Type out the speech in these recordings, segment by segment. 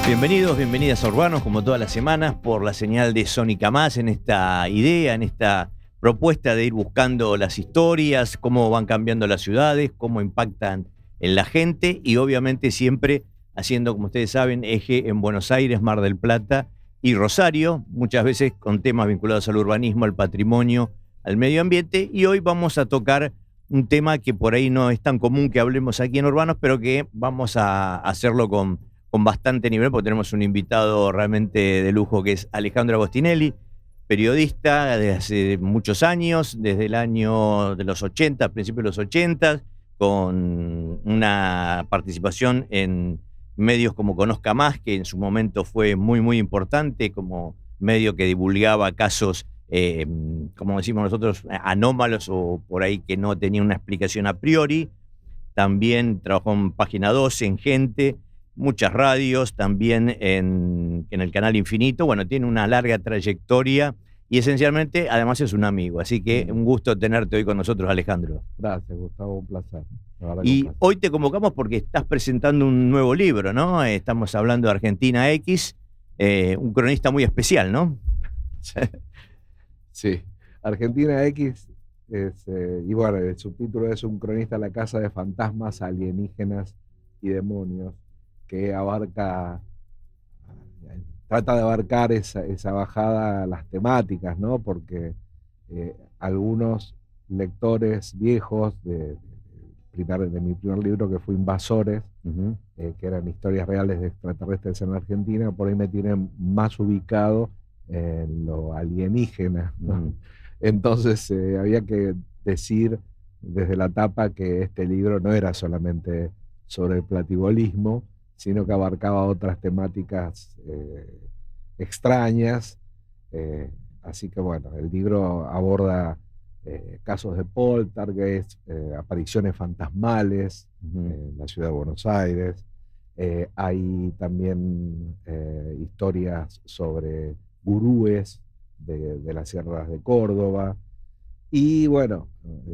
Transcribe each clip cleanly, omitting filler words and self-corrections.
Bienvenidos, bienvenidas a Urbanos, como todas las semanas, por la señal de Sónica Más, en esta idea, en esta propuesta de ir buscando las historias, cómo van cambiando las ciudades, cómo impactan en la gente y obviamente siempre haciendo, como ustedes saben, eje en Buenos Aires, Mar del Plata y Rosario, muchas veces con temas vinculados al urbanismo, al patrimonio, al medio ambiente, y hoy vamos a tocar un tema que por ahí no es tan común que hablemos aquí en Urbanos, pero que vamos a hacerlo con bastante nivel, porque tenemos un invitado realmente de lujo que es Alejandro Agostinelli, periodista desde hace muchos años, desde el año de los 80, principios de los 80, con una participación en medios como Conozca Más, que en su momento fue muy, muy importante, como medio que divulgaba casos, como decimos nosotros, anómalos o por ahí que no tenían una explicación a priori. También trabajó en Página 12, en Gente, muchas radios, también en el Canal Infinito. Bueno, tiene una larga trayectoria y esencialmente, además, es un amigo. Así que un gusto tenerte hoy con nosotros, Alejandro. Gracias, Gustavo, un placer. Y hoy te convocamos porque estás presentando un nuevo libro, ¿no? Estamos hablando de Argentina X, un cronista muy especial, ¿no? Sí, Argentina X y bueno, el subtítulo es Un cronista a la casa de fantasmas, alienígenas y demonios, que trata de abarcar esa bajada a las temáticas, ¿no? Porque algunos lectores viejos de mi primer libro, que fue Invasores, que eran historias reales de extraterrestres en Argentina, por ahí me tienen más ubicado en lo alienígena, ¿no? Entonces había que decir desde la tapa que este libro no era solamente sobre el platibolismo, sino que abarcaba otras temáticas extrañas. Así que bueno, el libro aborda casos de poltergeist, apariciones fantasmales en la ciudad de Buenos Aires. Hay también historias sobre gurúes de las sierras de Córdoba. Y bueno,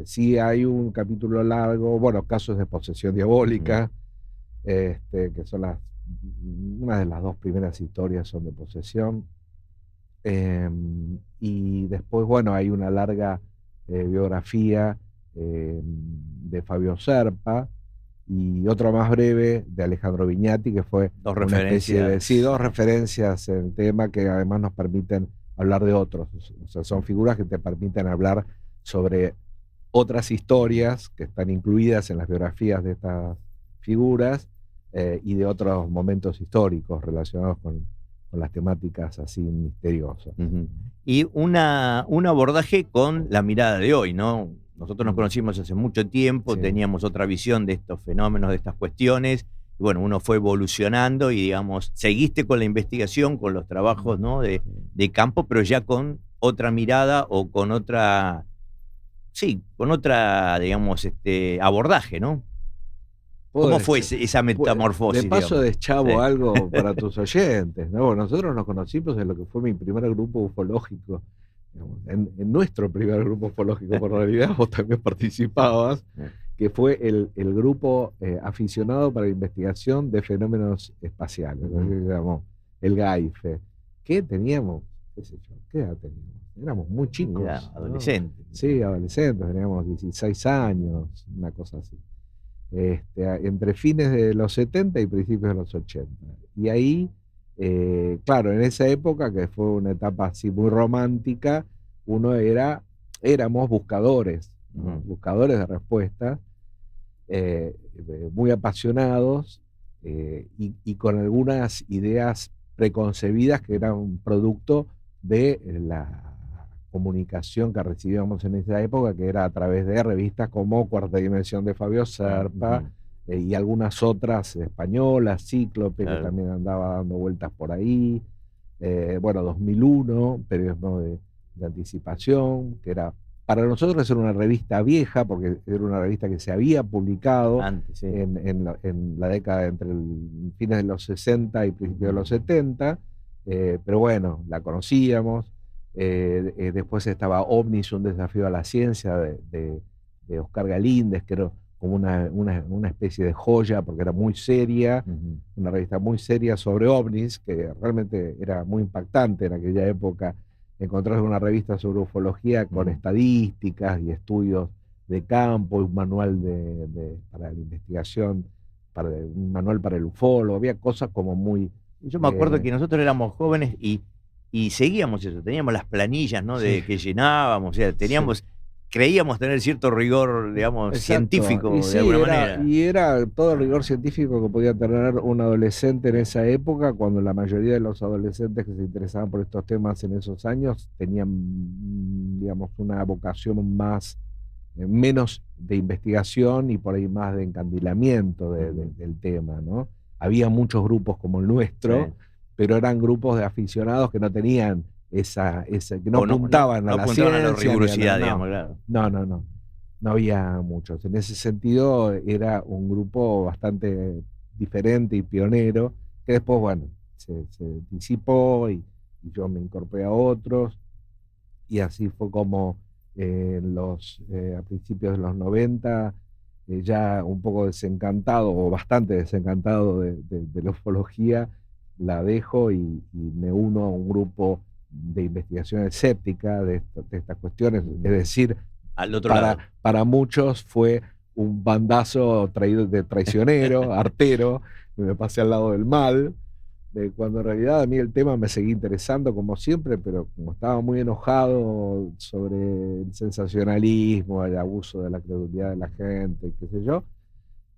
sí hay un capítulo largo, bueno, casos de posesión diabólica, que son una de las dos primeras historias son de posesión. Y después, bueno, hay una larga biografía de Fabio Serpa y otra más breve de Alejandro Viñati, que fue Dos una especie referencias. dos referencias en el tema que además nos permiten hablar de otros. O sea, son figuras que te permiten hablar sobre otras historias que están incluidas en las biografías de estas figuras y de otros momentos históricos relacionados con las temáticas así misteriosas. Y un abordaje con la mirada de hoy, ¿no? Nosotros nos conocimos hace mucho tiempo, Sí. teníamos otra visión de estos fenómenos, de estas cuestiones, y bueno, uno fue evolucionando y, digamos, seguiste con la investigación, con los trabajos, ¿no? de campo, pero ya con otra mirada o con otra, sí, con otra, digamos, abordaje, ¿no? ¿Cómo fue esa metamorfosis? De paso, digamos? deschavo Sí. algo para tus oyentes, ¿no? Nosotros nos conocimos en lo que fue mi primer grupo ufológico, digamos, en nuestro primer grupo ufológico, por realidad vos también participabas, que fue el grupo aficionado para la investigación de fenómenos espaciales, lo que llamamos el GAIFE, que teníamos, qué sé yo, ¿qué edad teníamos? Éramos muy chicos, Era ¿no? adolescente. Sí, adolescentes, teníamos 16 años, una cosa así. Entre fines de los 70 y principios de los 80. Y ahí, claro, en esa época, que fue una etapa así muy romántica, éramos buscadores, ¿no? Buscadores de respuestas, muy apasionados y con algunas ideas preconcebidas que eran un producto de la comunicación que recibíamos en esa época, que era a través de revistas como Cuarta Dimensión de Fabio Serpa y algunas otras españolas, Cíclope, que también andaba dando vueltas por ahí. Bueno, 2001, periodismo de anticipación, que era, para nosotros era una revista vieja, porque era una revista que se había publicado Antes, sí. en la década entre fines de los 60 y principios de los 70, pero bueno, la conocíamos. Después estaba OVNIS, un desafío a la ciencia de Oscar Galíndez, que como una especie de joya, porque era muy seria, una revista muy seria sobre ovnis, que realmente era muy impactante en aquella época encontrar una revista sobre ufología con estadísticas y estudios de campo, un manual para la investigación, un manual para el ufólogo, había cosas como muy... Yo me acuerdo que nosotros éramos jóvenes y seguíamos eso, teníamos las planillas, ¿no? Sí. Que llenábamos, o sea, creíamos tener cierto rigor, digamos, Exacto. científico Y de sí, alguna manera. Y era todo el rigor científico que podía tener un adolescente en esa época, cuando la mayoría de los adolescentes que se interesaban por estos temas en esos años tenían, digamos, una vocación menos de investigación y por ahí más de encandilamiento del tema, ¿no? Había muchos grupos como el nuestro, Sí. pero eran grupos de aficionados que no tenían que no apuntaban a la apuntaban ciencia, a la rigurosidad, digamos, claro. No había muchos. En ese sentido era un grupo bastante diferente y pionero, que después, bueno, se disipó y yo me incorporé a otros, y así fue como a principios de los 90, ya un poco desencantado, o bastante desencantado de la ufología, la dejo y me uno a un grupo de investigación escéptica de estas cuestiones. Es decir, al otro lado. Para muchos fue un bandazo traído de traicionero, artero, me pasé al lado del mal, cuando en realidad a mí el tema me seguía interesando como siempre, pero como estaba muy enojado sobre el sensacionalismo, el abuso de la credulidad de la gente, y qué sé yo,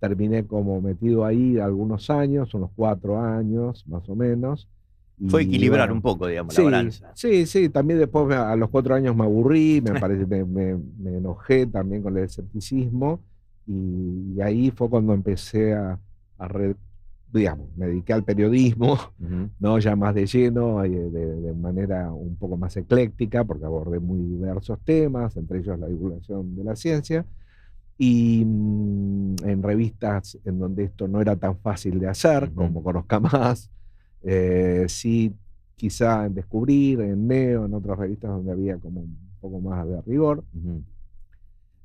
terminé como metido ahí algunos años, unos 4 años más o menos. Fue equilibrar un poco, digamos, la balanza. Sí, también después a los 4 años me aburrí, me enojé también con el escepticismo, y ahí fue cuando empecé digamos, me dediqué al periodismo, ¿no? Ya más de lleno, de manera un poco más ecléctica, porque abordé muy diversos temas, entre ellos la divulgación de la ciencia, y en revistas en donde esto no era tan fácil de hacer, como Conozca Más, sí, quizá en Descubrir, en Neo, en otras revistas donde había como un poco más de rigor.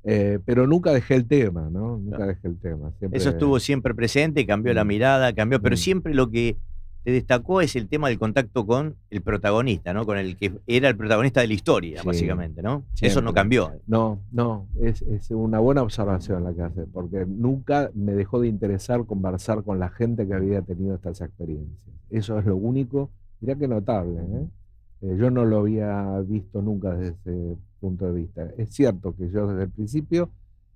Pero nunca dejé el tema, ¿no? Nunca dejé el tema. Siempre... Eso estuvo siempre presente, cambió la mirada, pero siempre lo que te destacó es el tema del contacto con el protagonista, ¿no? Con el que era el protagonista de la historia, básicamente, ¿no? Siempre. Eso no cambió. No, es una buena observación la que hace, porque nunca me dejó de interesar conversar con la gente que había tenido estas experiencias. Eso es lo único, mirá qué notable, ¿eh? Yo no lo había visto nunca desde ese punto de vista. Es cierto que yo desde el principio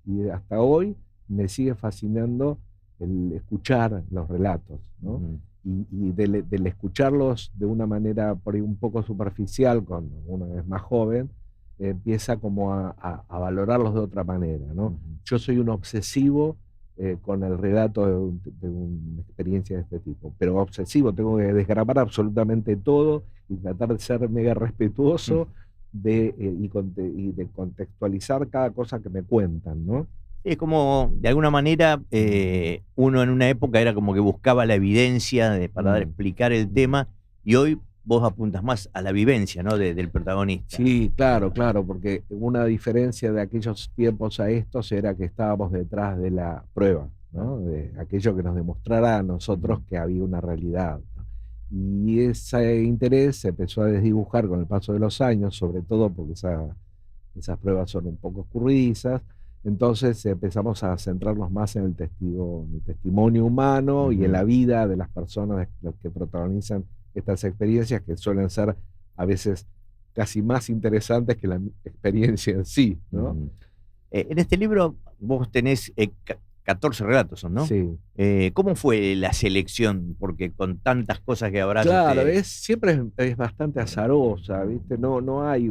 y hasta hoy me sigue fascinando el escuchar los relatos, ¿no? Y del escucharlos de una manera por ahí un poco superficial, cuando uno es más joven, empieza como a valorarlos de otra manera, ¿no? Yo soy un obsesivo con el relato de una experiencia de este tipo, pero obsesivo, tengo que desgravar absolutamente todo y tratar de ser mega respetuoso y de contextualizar cada cosa que me cuentan, ¿no? Es como, de alguna manera, uno en una época era como que buscaba la evidencia para explicar el tema, y hoy vos apuntas más a la vivencia, ¿no? del protagonista. Sí, claro, porque una diferencia de aquellos tiempos a estos era que estábamos detrás de la prueba, ¿no? De aquello que nos demostrara a nosotros que había una realidad. Y ese interés se empezó a desdibujar con el paso de los años, sobre todo porque esas pruebas son un poco escurridizas. Entonces empezamos a centrarnos más en el testimonio humano y en la vida de las personas que protagonizan estas experiencias, que suelen ser a veces casi más interesantes que la experiencia en sí, ¿no? En este libro vos tenés 14 relatos, ¿no? Sí. ¿Cómo fue la selección? Porque con tantas cosas que habrás... Claro, siempre es bastante azarosa, ¿viste? No hay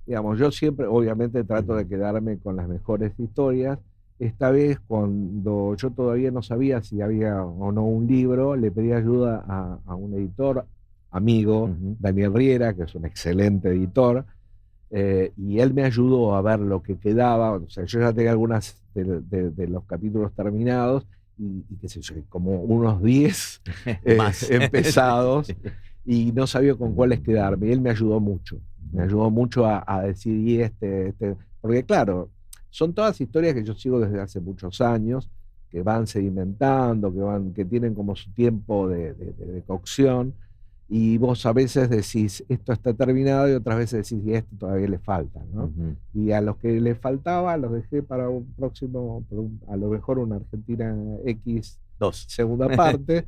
digamos, yo siempre obviamente trato de quedarme con las mejores historias. Esta vez, cuando yo todavía no sabía si había o no un libro, le pedí ayuda a un editor amigo, Daniel Riera, que es un excelente editor, y él me ayudó a ver lo que quedaba. O sea, yo ya tenía algunas de los capítulos terminados y qué sé yo, como unos 10 empezados, y no sabía con cuáles quedarme. Y él me ayudó mucho a decidir porque claro, son todas historias que yo sigo desde hace muchos años, que van sedimentando, que tienen como su tiempo de cocción, y vos a veces decís, esto está terminado, y otras veces decís, y esto todavía le falta, ¿no? Ujú. Y a los que les faltaba, los dejé para un próximo, a lo mejor una Argentina X Dos. segunda parte,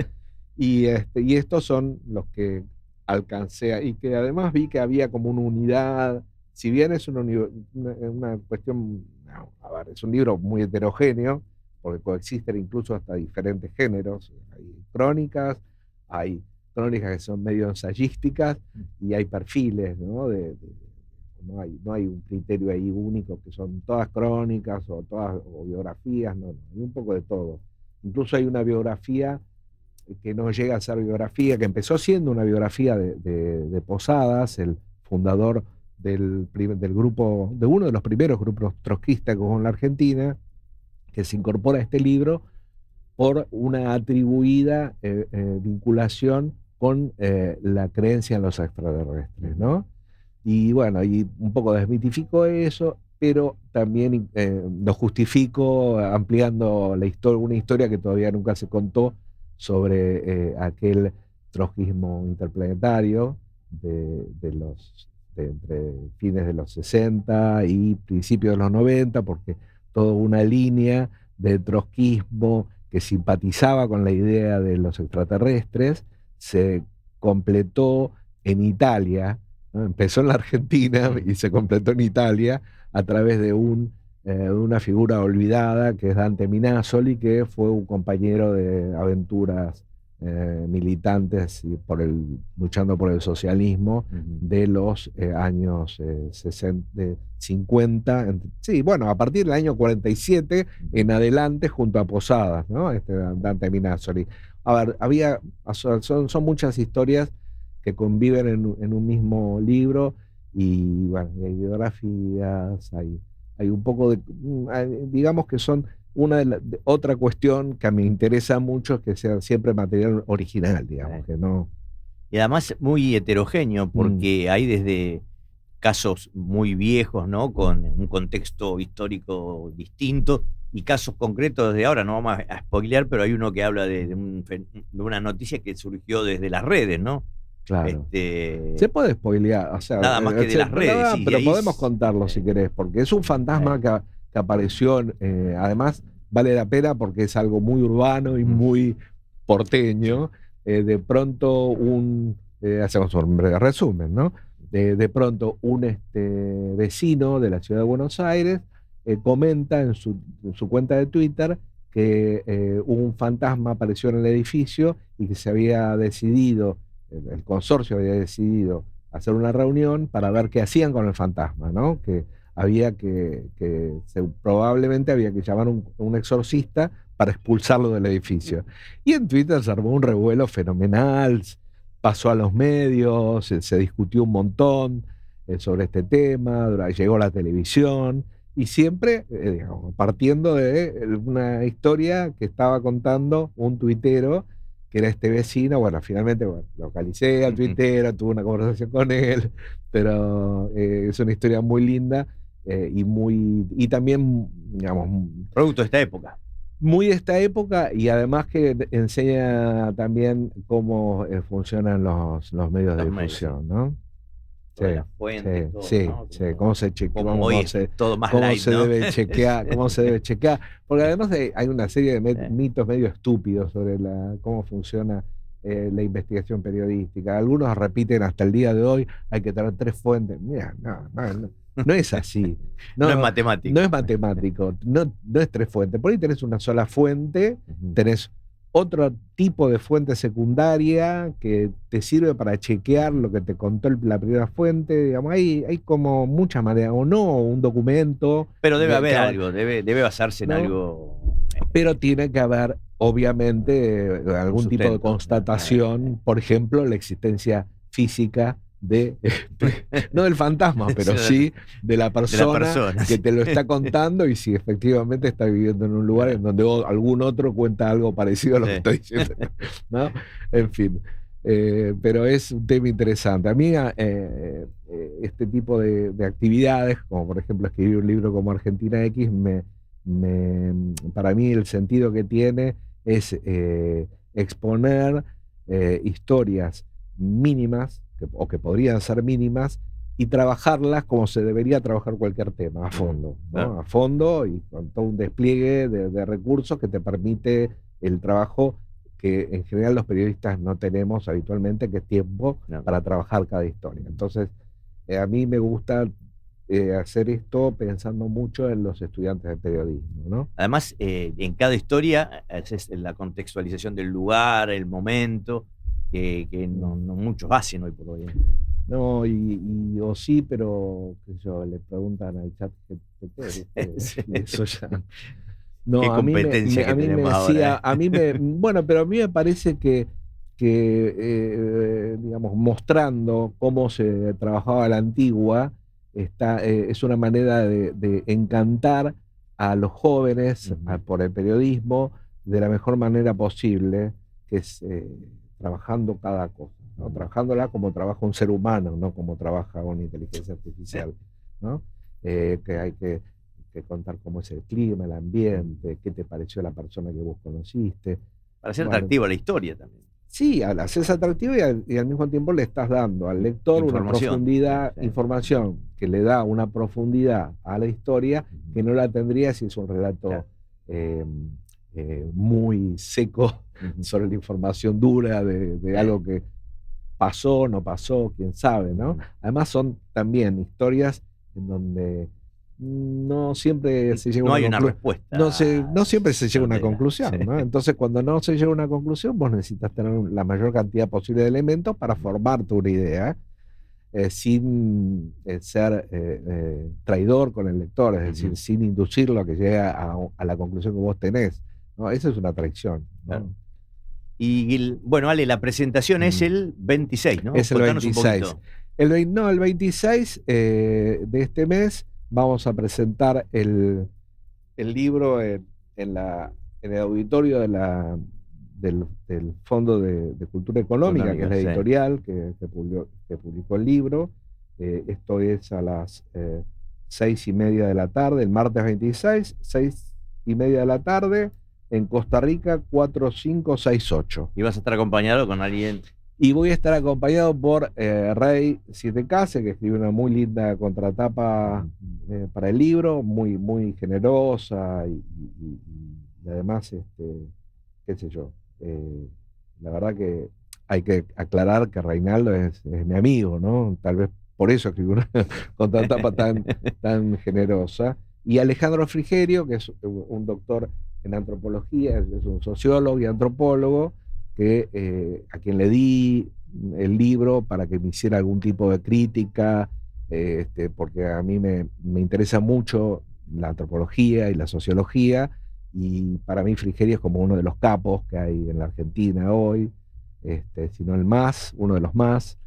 y estos son los que alcancé, y que además vi que había como una unidad, si bien es una cuestión, no, a ver, es un libro muy heterogéneo, porque coexisten incluso hasta diferentes géneros, hay crónicas que son medio ensayísticas, y hay perfiles, ¿no? No hay un criterio ahí único, que son todas crónicas o biografías, no, hay un poco de todo. Incluso hay una biografía que no llega a ser biografía, que empezó siendo una biografía de Posadas, el fundador del grupo, de uno de los primeros grupos trotskistas con la Argentina, que se incorpora a este libro por una atribuida vinculación con la creencia en los extraterrestres, ¿no? Y bueno, y un poco desmitifico eso, pero también lo justifico ampliando una historia que todavía nunca se contó sobre aquel trotskismo interplanetario entre fines de los 60 y principios de los 90, porque toda una línea de trotskismo que simpatizaba con la idea de los extraterrestres se completó en Italia, ¿no? Empezó en la Argentina y se completó en Italia a través de una figura olvidada, que es Dante Minasoli, que fue un compañero de aventuras militantes luchando por el socialismo de los años 50, sí, bueno, a partir del año 47 en adelante, junto a Posadas, ¿no? Dante Minasoli. A ver, son muchas historias que conviven en un mismo libro, y bueno, hay biografías, hay un poco digamos que son otra cuestión que me interesa mucho, que sea siempre material original, digamos, que no. Y además muy heterogéneo, porque hay desde casos muy viejos, ¿no? Con un contexto histórico distinto, y casos concretos de ahora, no vamos a spoilear, pero hay uno que habla de una noticia que surgió desde las redes, ¿no? Claro. Se puede spoilear, o sea, nada más que de las redes. Sí, pero podemos contarlo si querés, porque es un fantasma que apareció, además vale la pena porque es algo muy urbano y muy porteño. De pronto hacemos un breve resumen, ¿no? De pronto un vecino de la ciudad de Buenos Aires comenta en su cuenta de Twitter que un fantasma apareció en el edificio, y que se había decidido, el consorcio había decidido hacer una reunión para ver qué hacían con el fantasma, ¿no? Que probablemente había que llamar un exorcista para expulsarlo del edificio. Y en Twitter se armó un revuelo fenomenal, pasó a los medios, se discutió un montón sobre este tema, llegó a la televisión, y siempre digamos, partiendo de una historia que estaba contando un tuitero, que era este vecino. Bueno, finalmente localicé al tuitero, tuve una conversación con él, pero es una historia muy linda, y también, digamos, producto de esta época. Muy de esta época, y además que enseña también cómo funcionan los medios de difusión, ¿no? Sí, las fuentes, todo, sí, ¿no? sí, cómo se chequea, todo más cómo light, se ¿no? debe chequear, cómo se debe chequear, porque además hay una serie de mitos medio estúpidos sobre cómo funciona la investigación periodística. Algunos repiten hasta el día de hoy, hay que tener 3 fuentes. Mira, no es así. No es matemático. No es matemático, no es 3 fuentes. Por ahí tenés una sola fuente, tenés otro tipo de fuente secundaria que te sirve para chequear lo que te contó la primera fuente. Digamos, hay como muchas maneras, o no, un documento. Pero debe haber algo, debe basarse en algo. Pero tiene que haber, obviamente, algún tipo de constatación, por ejemplo, la existencia física no del fantasma, pero sí de la persona que te lo está contando, y si efectivamente está viviendo en un lugar en donde algún otro cuenta algo parecido a lo que está diciendo, ¿no? En fin. Pero es un tema interesante. A mí este tipo de actividades, como por ejemplo escribir un libro como Argentina X, para mí el sentido que tiene es exponer historias mínimas, o que podrían ser mínimas, y trabajarlas como se debería trabajar cualquier tema, a fondo, ¿no? Claro. A fondo y con todo un despliegue de recursos que te permite el trabajo que en general los periodistas no tenemos habitualmente, que es tiempo para trabajar cada historia. Entonces, a mí me gusta hacer esto pensando mucho en los estudiantes de periodismo, ¿no? Además, en cada historia es la contextualización del lugar, el momento, que no muchos hacen hoy por hoy. No, o sí, pero qué sé yo, le preguntan al chat GPT, Sí. y eso ya. No, Qué a mí competencia que tenemos ahora. Bueno, pero a mí me parece que digamos, mostrando cómo se trabajaba a la antigua, es una manera de encantar a los jóvenes por el periodismo de la mejor manera posible, que es trabajando cada cosa, ¿no? Trabajándola como trabaja un ser humano, no como trabaja una inteligencia artificial, ¿no? Que hay que contar cómo es el clima, el ambiente, qué te pareció la persona que vos conociste. Para ser atractiva la historia también. Sí, haces atractivo y al mismo tiempo le estás dando al lector una profundidad, información que le da una profundidad a la historia que no la tendría si es un relato muy seco sobre la información dura de algo que pasó, no pasó, quién sabe, ¿no? Además son también historias en donde no siempre se llega no hay una respuesta. No siempre se llega a una conclusión, ¿no? Entonces, cuando no se llega a una conclusión, vos necesitas tener la mayor cantidad posible de elementos para formarte una idea, sin ser traidor con el lector, es decir, sin inducirlo a que llegue a la conclusión que vos tenés, ¿no? Esa es una traición, ¿no? Claro. Y bueno, Ale, la presentación es el 26, ¿no? Es el Contanos 26. Un poquito. El 26 de este mes vamos a presentar el libro en el auditorio del Fondo de Cultura Económica, que es la editorial que publicó el libro. Esto es a las 6:30 de la tarde, el martes 26, 6:30 de la tarde, en Costa Rica 4568. ¿Y vas a estar acompañado con alguien? Y voy a estar acompañado por Rey Sietecase, que escribió una muy linda contratapa para el libro, muy, muy generosa y además, qué sé yo, la verdad que hay que aclarar que Reinaldo es mi amigo, ¿no? Tal vez por eso escribió una contratapa tan generosa. Y Alejandro Frigerio, que es un doctor en antropología, es un sociólogo y antropólogo, a quien le di el libro para que me hiciera algún tipo de crítica, porque a mí me interesa mucho la antropología y la sociología, y para mí Frigerio es como uno de los capos que hay en la Argentina hoy, sino uno de los más.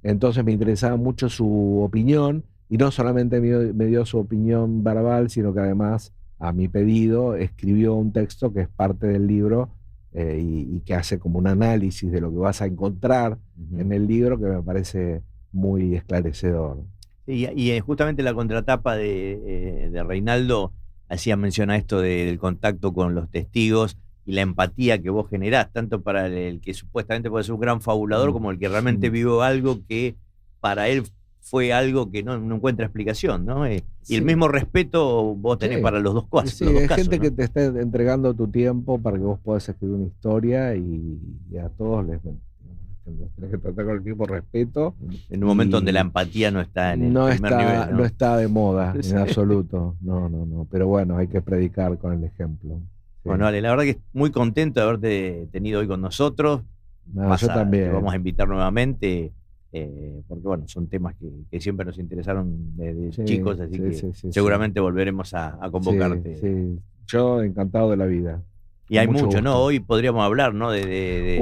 Entonces me interesaba mucho su opinión, y no solamente me dio su opinión verbal, sino que además, a mi pedido, escribió un texto que es parte del libro, y que hace como un análisis de lo que vas a encontrar en el libro, que me parece muy esclarecedor. Y justamente la contratapa de Reinaldo hacía mención a esto del contacto con los testigos y la empatía que vos generás, tanto para el que supuestamente puede ser un gran fabulador, como el que realmente vivió algo que para él fue algo que no encuentra explicación, ¿no? Y el mismo respeto vos tenés para los dos casos. Sí, hay gente, ¿no?, que te está entregando tu tiempo para que vos puedas escribir una historia, y a todos les tenés que tratar con el mismo respeto. En un momento donde la empatía no está en el primer nivel, ¿no? No está de moda, en absoluto. No. Pero bueno, hay que predicar con el ejemplo. Sí. Bueno, Ale, la verdad que muy contento de haberte tenido hoy con nosotros. Yo también. Te vamos a invitar nuevamente. Porque bueno, son temas que siempre nos interesaron desde chicos, así que seguramente volveremos a convocarte. Sí. Yo encantado de la vida. Y hay mucho, ¿no? Hoy podríamos hablar, ¿no? De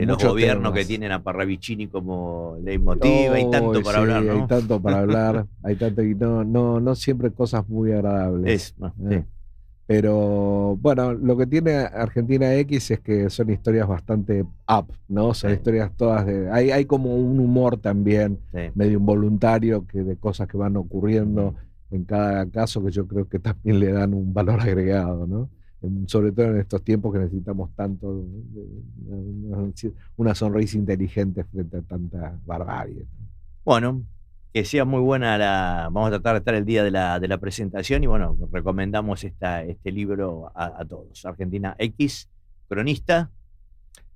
los gobiernos que tienen a Parravicini como leitmotiv. Hay tanto para hablar, ¿no? Hay tanto para hablar, y no siempre cosas muy agradables. Pero bueno, lo que tiene Argentina X es que son historias bastante up, ¿no? Son Sí. historias todas de... Hay como un humor también, Sí. medio involuntario, que de cosas que van ocurriendo Ujú. en cada caso, que yo creo que también le dan un valor agregado, ¿no? Sobre todo en estos tiempos que necesitamos tanto una sonrisa inteligente frente a tanta barbarie. Bueno, que sea muy buena vamos a tratar de estar el día de la presentación y bueno, recomendamos este libro a todos. Argentina X, cronista.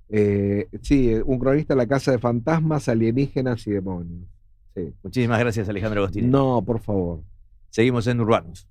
Sí, un cronista en la casa de fantasmas, alienígenas y demonios. Sí. Muchísimas gracias, Alejandro Agostinelli. No, por favor. Seguimos en Urbanos.